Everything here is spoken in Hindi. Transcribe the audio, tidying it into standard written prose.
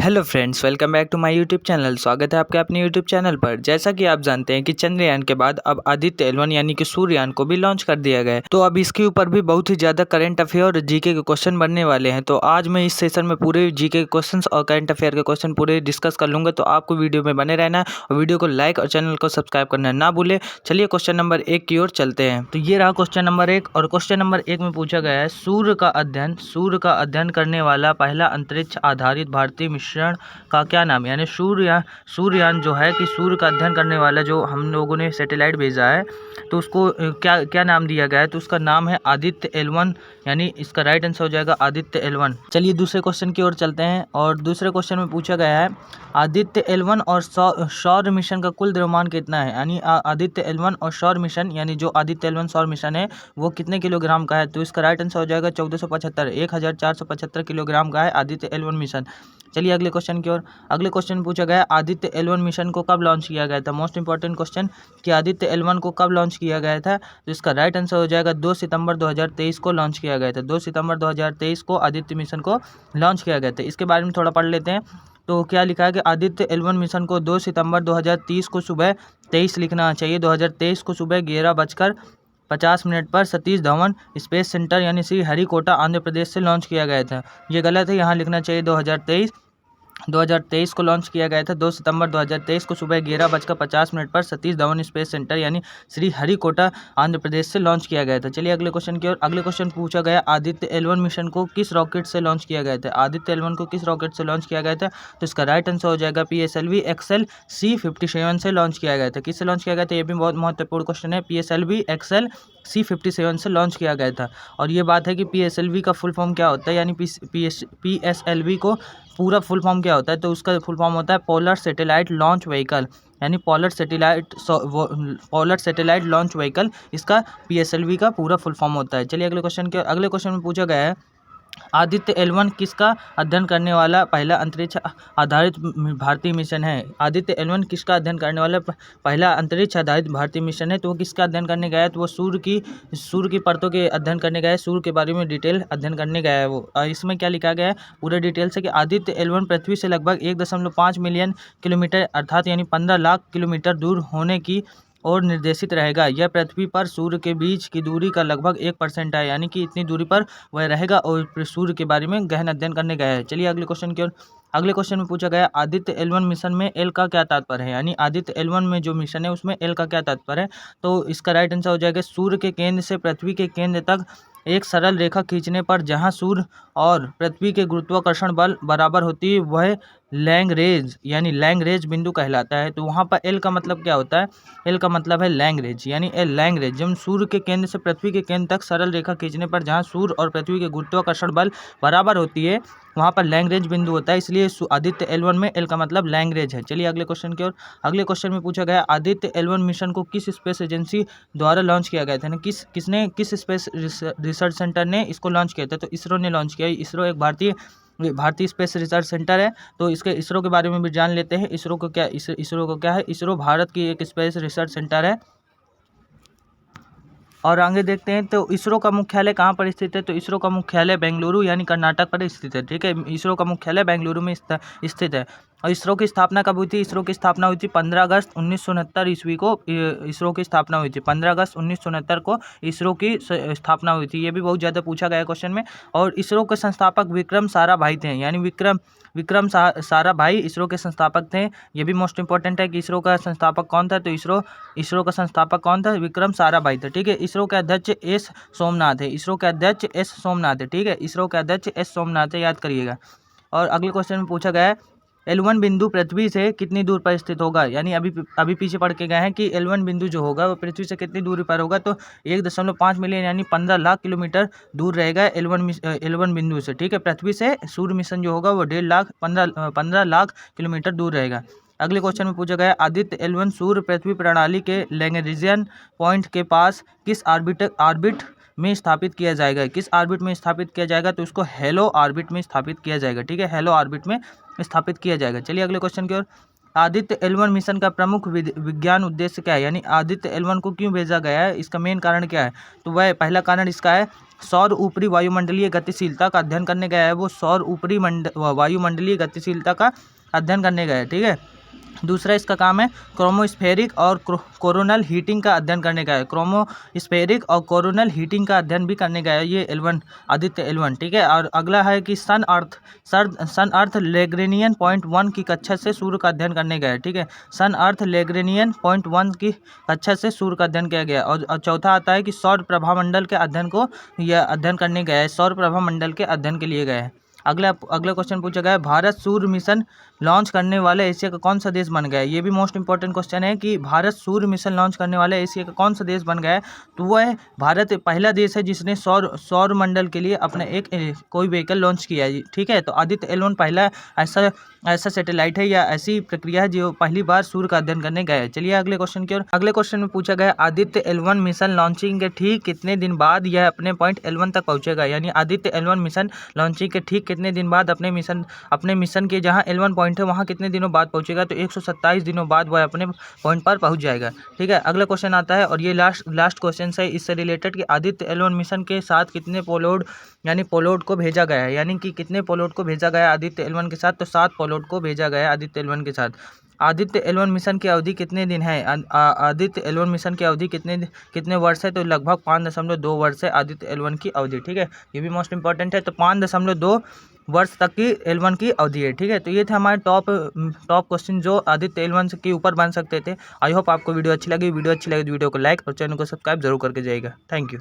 Hello friends, welcome back to my YouTube channel. स्वागत है आपके अपने यूट्यूब चैनल पर। जैसा कि आप जानते हैं कि चंद्रयान के बाद अब आदित्य L1 यानी कि सूर्ययान को भी लॉन्च कर दिया गया है। तो अब इसके ऊपर भी बहुत ही ज़्यादा करंट अफेयर और जीके के क्वेश्चन बनने वाले हैं। तो आज मैं इस सेशन में पूरे जीके के क्वेश्चन और करंट अफेयर के क्वेश्चन पूरे डिस्कस कर लूँगा। तो आपको वीडियो में बने रहना है और वीडियो को लाइक और चैनल को सब्सक्राइब करना ना भूले। चलिए क्वेश्चन नंबर 1 की ओर चलते हैं। तो ये रहा क्वेश्चन नंबर 1 और क्वेश्चन नंबर 1 में पूछा गया है, सूर्य का अध्ययन करने वाला पहला अंतरिक्ष आधारित भारतीय मिशन का क्या नाम है। यानी सूर्ययान जो है कि सूर्य का अध्ययन करने वाला जो हम लोगों ने सैटेलाइट भेजा है, तो उसको क्या क्या नाम दिया गया है। तो उसका नाम है आदित्य L1, यानी इसका राइट आंसर हो जाएगा आदित्य L1। चलिए दूसरे क्वेश्चन की ओर चलते हैं और दूसरे क्वेश्चन में पूछा गया है, आदित्य L1 और सौर मिशन का कुल द्रव्यमान कितना है। यानी आदित्य L1 और सौर मिशन, यानी जो आदित्य L1 सौर मिशन है वो कितने किलोग्राम का है। तो इसका राइट आंसर हो जाएगा 1475 किलोग्राम का है आदित्य L1 मिशन। चलिए अगले क्वेश्चन की ओर। अगले क्वेश्चन में पूछा गया है, आदित्य L1 मिशन को कब लॉन्च किया गया था। मोस्ट इंपॉर्टेंट क्वेश्चन कि आदित्य L1 को कब लॉन्च किया गया था। तो इसका राइट आंसर हो जाएगा 2 सितंबर 2023 को लॉन्च किया गया था। 2 सितंबर 2023 को आदित्य मिशन को लॉन्च किया गया था। इसके बारे में थोड़ा पढ़ लेते हैं। तो क्या लिखा है कि आदित्य L1 मिशन को 2 सितंबर 2030 को सुबह 23 लिखना चाहिए। 2023 को सुबह 11:50 पर सतीश धवन स्पेस सेंटर यानी श्री हरिकोटा आंध्र प्रदेश से लॉन्च किया गया था। ये गलत है, यहाँ लिखना चाहिए 2023 को लॉन्च किया गया था। 2 सितंबर 2023 को सुबह 11:50 पर सतीश धवन स्पेस सेंटर यानी श्री हरिकोटा आंध्र प्रदेश से लॉन्च किया गया था। चलिए अगले क्वेश्चन की ओर। अगले क्वेश्चन पूछा गया, आदित्य L1 मिशन को किस रॉकेट से लॉन्च किया गया था। आदित्य L1 को किस रॉकेट से लॉन्च किया गया था। तो इसका राइट आंसर हो जाएगा PSLV XL C57 से लॉन्च किया गया था। किससे लॉन्च किया गया था, ये भी बहुत महत्वपूर्ण क्वेश्चन है। PSLV XL C57 से लॉन्च किया गया था। और ये बात है कि PSLV का फुल फॉर्म क्या होता है, यानी PSLV को पूरा फुल फॉर्म क्या होता है। तो उसका फुल फॉर्म होता है पोलर सैटेलाइट लॉन्च व्हीकल, यानी पोलर सैटेलाइट लॉन्च व्हीकल इसका PSLV का पूरा फुल फॉर्म होता है। चलिए अगले क्वेश्चन में पूछा गया है, आदित्य L1 किसका अध्ययन करने वाला पहला अंतरिक्ष आधारित भारतीय मिशन है। आदित्य L1 किसका अध्ययन करने वाला पहला अंतरिक्ष आधारित भारतीय मिशन है। तो वो किसका अध्ययन करने गया है। तो वो सूर्य की परतों के अध्ययन करने गया है। सूर्य के बारे में डिटेल अध्ययन करने गया है वो। इसमें क्या लिखा गया है पूरे डिटेल से कि आदित्य L1 पृथ्वी से लगभग 1.5 मिलियन किलोमीटर अर्थात यानी 15 लाख किलोमीटर दूर होने की और निर्देशित रहेगा। यह पृथ्वी पर सूर्य के बीच की दूरी का लगभग 1% है, यानी कि इतनी दूरी पर वह रहेगा और सूर्य के बारे में गहन अध्ययन करने गया है। चलिए अगले क्वेश्चन की ओर। अगले क्वेश्चन में पूछा गया, आदित्य L1 मिशन में L का क्या तात्पर्य है। यानी आदित्य L1 में जो मिशन है उसमें L का क्या तात्पर्य है। तो इसका राइट आंसर हो जाएगा, सूर्य के केंद्र से पृथ्वी के केंद्र तक एक सरल रेखा खींचने पर जहां सूर्य और पृथ्वी के गुरुत्वाकर्षण बल बराबर होती है वह लैंगरेज बिंदु कहलाता है। तो वहाँ पर L का मतलब क्या होता है। L का मतलब है लैंगरेज, यानी लैंगरेज जब सूर्य के केंद्र से पृथ्वी के केंद्र तक सरल रेखा खींचने पर जहाँ सूर्य और पृथ्वी के गुरुत्वाकर्षण बल बराबर होती है वहाँ पर लैंगरेज बिंदु होता है। इसलिए आदित्य L1 में L का मतलब लैंगरेज है। चलिए अगले क्वेश्चन की ओर। अगले क्वेश्चन में पूछा गया, आदित्य L1 मिशन को किस स्पेस एजेंसी द्वारा लॉन्च किया गया था। किस स्पेस रिसर्च सेंटर ने इसको लॉन्च किया था। तो इसरो ने लॉन्च किया। इसरो एक भारतीय स्पेस रिसर्च सेंटर है। तो इसके इसरो के बारे में भी जान लेते हैं। इसरो को क्या है। इसरो भारत की एक स्पेस रिसर्च सेंटर है। और आगे देखते हैं, तो इसरो का मुख्यालय कहाँ पर स्थित है। तो इसरो का मुख्यालय बेंगलुरु यानी कर्नाटक पर स्थित है। ठीक है, इसरो का मुख्यालय बेंगलुरु में स्थित है। और इसरो की स्थापना कब हुई थी। इसरो की स्थापना हुई थी 15 अगस्त 1969 ईस्वी को। इसरो की स्थापना हुई थी 15 अगस्त 1969 को इसरो की स्थापना हुई थी। ये भी बहुत ज़्यादा पूछा गया क्वेश्चन में। और इसरो के संस्थापक विक्रम साराभाई थे, यानी विक्रम साराभाई इसरो के संस्थापक थे। ये भी मोस्ट इंपॉर्टेंट है कि इसरो का संस्थापक कौन था। तो इसरो का संस्थापक कौन था, विक्रम साराभाई थे। ठीक है, इसरो के अध्यक्ष एस सोमनाथ है। इसरो के अध्यक्ष एस सोमनाथ है। ठीक है, इसरो के अध्यक्ष एस सोमनाथ है, याद करिएगा। और अगले क्वेश्चन में पूछा गया है, L1 बिंदु पृथ्वी से कितनी दूर पर स्थित होगा। यानी अभी पीछे पढ़ के गए हैं कि L1 बिंदु जो होगा वो पृथ्वी से कितनी दूरी पर होगा। तो 1.5 मिलियन यानी 15 लाख किलोमीटर दूर रहेगा L1 बिंदु से। ठीक है, पृथ्वी से सूर्य मिशन जो होगा वो 15 लाख किलोमीटर दूर रहेगा। अगले क्वेश्चन में पूछा गया, आदित्य L1 सूर्य पृथ्वी प्रणाली के लैग्रेंजियन पॉइंट के पास किस ऑर्बिट में स्थापित किया जाएगा। किस ऑर्बिट में स्थापित किया जाएगा। तो इसको हेलो ऑर्बिट में स्थापित किया जाएगा। ठीक है, हेलो ऑर्बिट में स्थापित किया जाएगा। चलिए अगले क्वेश्चन की ओर। आदित्य L1 मिशन का प्रमुख विज्ञान उद्देश्य क्या है। यानी आदित्य L1 को क्यों भेजा गया है, इसका मेन कारण क्या है। तो वह पहला कारण इसका है सौर ऊपरी वायुमंडलीय गतिशीलता का अध्ययन करने गया है, वो सौर ऊपरी वायुमंडलीय गतिशीलता का अध्ययन करने गया है, ठीक है। दूसरा इसका काम है क्रोमोस्फेरिक और कोरोनल हीटिंग का अध्ययन करने का है, क्रोमोस्फेरिक और कोरोनल हीटिंग का अध्ययन भी करने का है ये L1 आदित्य L1, ठीक है। और अगला है कि सन अर्थ लैग्रेनियन पॉइंट 1 की कक्षा से सूर्य का अध्ययन करने गया है, ठीक है। सन अर्थ लैग्रेनियन पॉइंट 1 की कक्षा से सूर्य का अध्ययन किया गया। और चौथा आता है कि सौर प्रभामंडल के अध्ययन को यह अध्ययन करने गया है, सौर प्रभामंडल के अध्ययन के लिए गया है। अगला क्वेश्चन पूछा गया है, भारत सूर्य मिशन लॉन्च करने वाला एशिया का कौन सा देश बन गया है। ये भी मोस्ट इंपॉर्टेंट क्वेश्चन है कि भारत सूर्य मिशन लॉन्च करने वाला एशिया का कौन सा देश बन गया है। तो वो है भारत पहला देश है जिसने सौर मंडल के लिए अपना एक कोई व्हीकल लॉन्च किया है, ठीक है। तो आदित्य L1 पहला ऐसा सैटेलाइट है या ऐसी प्रक्रिया है जो पहली बार सूर्य का अध्ययन करने गया है। चलिए अगले क्वेश्चन की ओर। अगले क्वेश्चन में पूछा गया आदित्य L1 मिशन लॉन्चिंग के ठीक कितने दिन बाद यह अपने पॉइंट L1 तक पहुंचेगा। यानी आदित्य L1 मिशन लॉन्चिंग के ठीक कितने दिन बाद अपने मिशन के जहां L1 पॉइंट है वहां कितने दिनों बाद पहुंचेगा। तो 127 दिनों बाद वह अपने पॉइंट पर पहुंच जाएगा, ठीक है। अगला क्वेश्चन आता है और ये लास्ट क्वेश्चन है इससे रिलेटेड कि आदित्य L1 मिशन के साथ कितने पोलोड को भेजा गया है। यानी कि कितने पोलोड को भेजा गया है आदित्य L1 के साथ। तो 7 पोलोड को भेजा गया है आदित्य L1 के साथ। आदित्य L1 मिशन की अवधि कितने दिन है। आदित्य L1 मिशन की अवधि कितने वर्ष है। तो लगभग 5.2 वर्ष है आदित्य L1 की अवधि, ठीक है। ये भी मोस्ट इंपॉर्टेंट है। तो 5.2 वर्ष तक की L1 की अवधि है, ठीक है। तो ये थे हमारे टॉप क्वेश्चन जो आदित्य L1 के ऊपर बन सकते थे। आई होप आपको वीडियो अच्छी लगी तो वीडियो को लाइक और चैनल को सब्सक्राइब जरूर करके जाइएगा। Thank you.